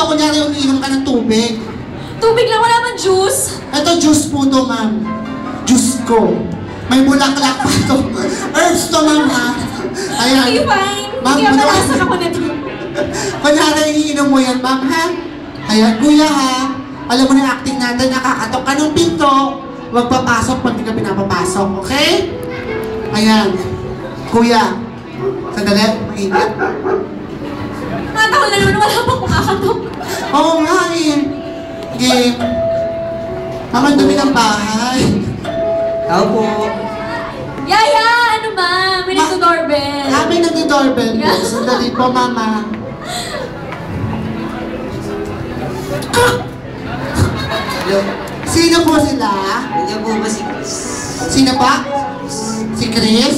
daw kunyari umiinom ka ng tubig. Tubig lang, wala man juice. Ito, juice po to, ma'am. Juice ko. May bulaklak pa to. Herbs to, ma'am, ha? Ayan. Okay, fine. Ma'am, Hindi ka malasa ako na dito. Kunyari, iinom mo yan, ma'am, ha? Ayan, kuya, ha? Alam mo na yung acting natin, nakakatok ka ng pinto. Huwag papasok pag hindi ka pinapapasok, okay? Ayan. Kuya. Sandali, mainit. Natahol na naman, wala pang kumakatok. Oo nga, eh. Game. Ma'am, ang dumi ng bahay. Tao po. Yaya, ano ba? May nagdo-doorbell. May nagdo-doorbell po. Sandali po, mama. Hello. Sino po sila? Nandiyan po ba si Chris? Sino pa? Si Chris?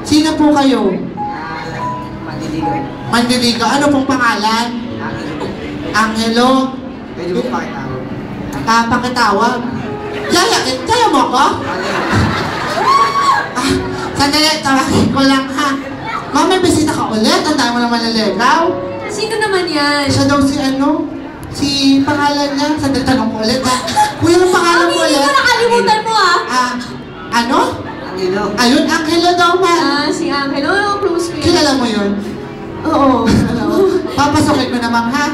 Sino po kayo? Manliligaw. Manliligaw. Ano pong pangalan? Angelo. Pwede mo pakitawag. Pakitawag. Yaya, kaya mo ako? Sandali, tawagin ko lang ha. Ma'am, may bisita ka ulit. Ang tayo mo naman naliligaw. Sino naman yan? Siya daw si ano? Si pangalan niya. Sandali, tanong ko ulit ha. Kuya, ang pangalan mo ulit? Hindi ko nakalimutan mo Ano? Angelo. Ayun, Angelo daw man. Si Angelo, close friend. Kilala mo yun? Oo. Papasokin mo na, ma'am, ha?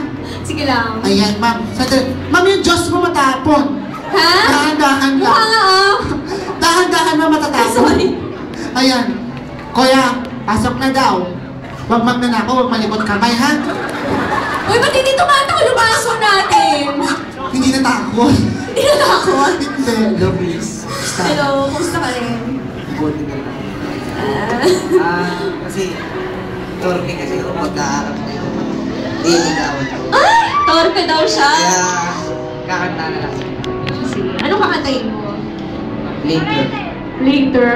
Sige lang. Ayan, ma'am. Sandali. Ma'am, yung Diyos mo matapon. Ha? Dahan-dahan lang. Mukha nga Dahan-dahan na matatapon. Sorry. Ayan. Kuya, pasok na daw. Huwag magnanakaw, huwag malikot kamay, ha? Uy, ba't hindi tumatakol yung aso natin? Hindi natakot. Hindi natakot? Hindi. Hello, Chris. Stop. Hello, kumusta ka rin? Buti na lang. Kasi, torpe kasi ako pagkaharap na yun. Liligawan ko. Ay! Torpe daw siya. Kaya, kakanta na lang. Sige. Anong kakantayin mo? Later. Later?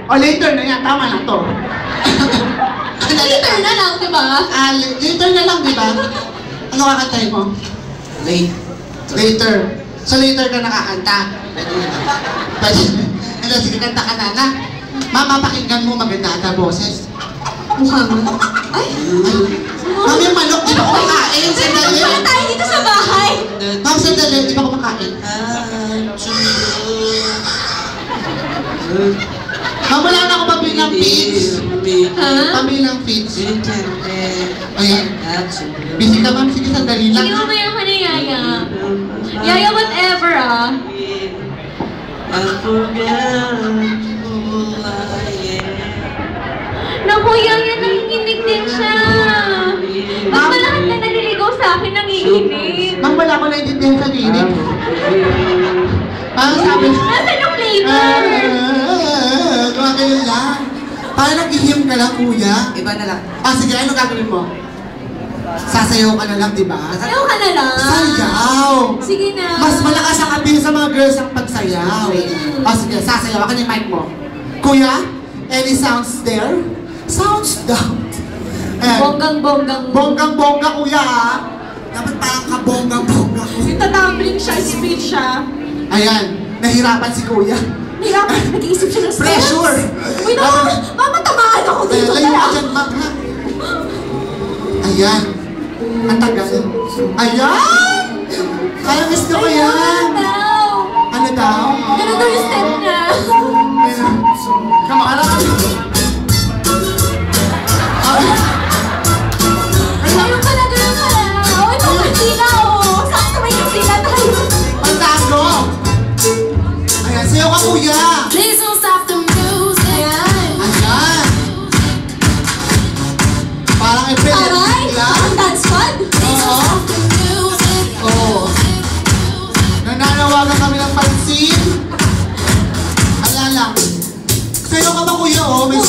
O, later na yan. Tama na to. Later na lang, di ba? Later na lang, di ba? Ano kakantay mo? Late. Later. So, later ka nakakanta. Pwede. Ano, sige, kanta ka na. Mama, pakinggan mo, maganda ka boses. Mukha mo. Ay! Ma'am, yung manok, di ba kumakain? Sandali. Wala tayo dito sa bahay! Ma'am, sandali, di ba kumakain? Ma'am, wala na ako pabilang feeds. Ha? Pabilang feeds. Ayan. Busy ka, ma'am. Sige, sandali lang. Sige, mamaya ka na, Yaya. Yaya, whatever, Naku, Yaya, nanginginig din siya. Ba't ba lahat na naliligaw sa akin nanginginig? Ma'am, wala ko naiintindihan sa lirik. Parang sabi... Nasaan yung flavor? Gumagano'n lang. Parang nag-ihim ka lang, kuya. Iba na lang. Sige, ano gagawin mo? Sasayaw ka na lang, di ba? Sayaw ka na lang. Sayaw! Sige na. Mas malakas ang appeal sa mga girls ang pagsayaw. Sige, sasayaw. Akin yung mic mo. Kuya, any sounds there? Sounds down. Bonggang-bonggang. Bonggang-bongga, kuya, ha? Dapat parang kabonggang-bongga, kuya. Tatumbling siya, speed siya. Ayan, nahirapan si kuya. Nahirapan, nag-iisip siya ng stress. Pressure! Uy, naku! Mamatamaan ako dito. Layo ka dyan, ma'am, ha? Ayan. Ang tagal. Ayan! Kaya gusto ko yan. Ano daw? Ganun daw yung step niya. Kamara kami. Ganun pala, ganun pala. Uy, may sila, sakto may sila tayo. Ang tago! Ayan, sayo ka, kuya! Please don't stop the music. Ayan. Ayan! Parang epileptic Aray! lang. Ang dance fun. Oo. Nananawagan kami ng pansin. Ala lang. Sayo ka ba, kuya? Oh, may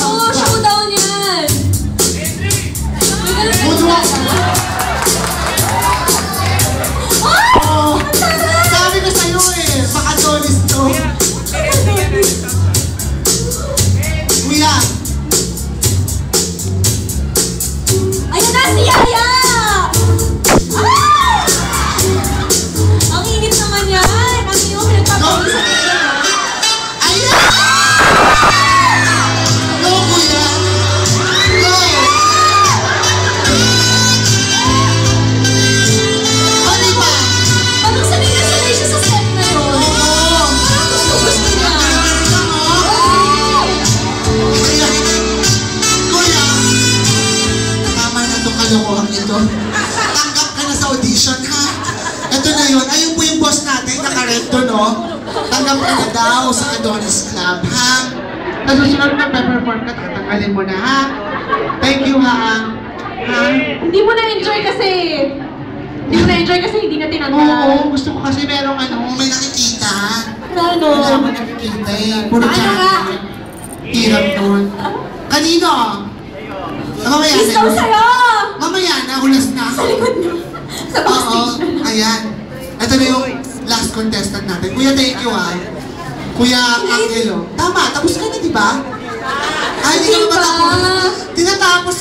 kalokohan ito. Tanggap ka na sa audition, ha? Ito na yun. Ayun po yung boss natin, nakarekto, no? Tanggap ka na daw sa Adonis Club, ha? Tapos susunod na pe-perform ka, tatanggalin mo na, ha? Thank you, ha? Ha? Hindi mo na-enjoy kasi. Hindi mo na-enjoy kasi hindi na tinanggal. Oo, gusto ko kasi merong may nakikita. Ano? Wala akong nakikita eh. Puro Ano nga? chat. Hirap nun. Kanino? Mamaya Kiss na daw yun. sa'yo! Mamaya na, hulas na. Sa likod niyo. Sa Oo, backstage. ayan. Ito na yung last contestant natin. Kuya, thank you ah. Kuya Angelo. Tama, tapos ka na, di ba? Ay, hindi ka Di ba ba? matapos? Tinatapos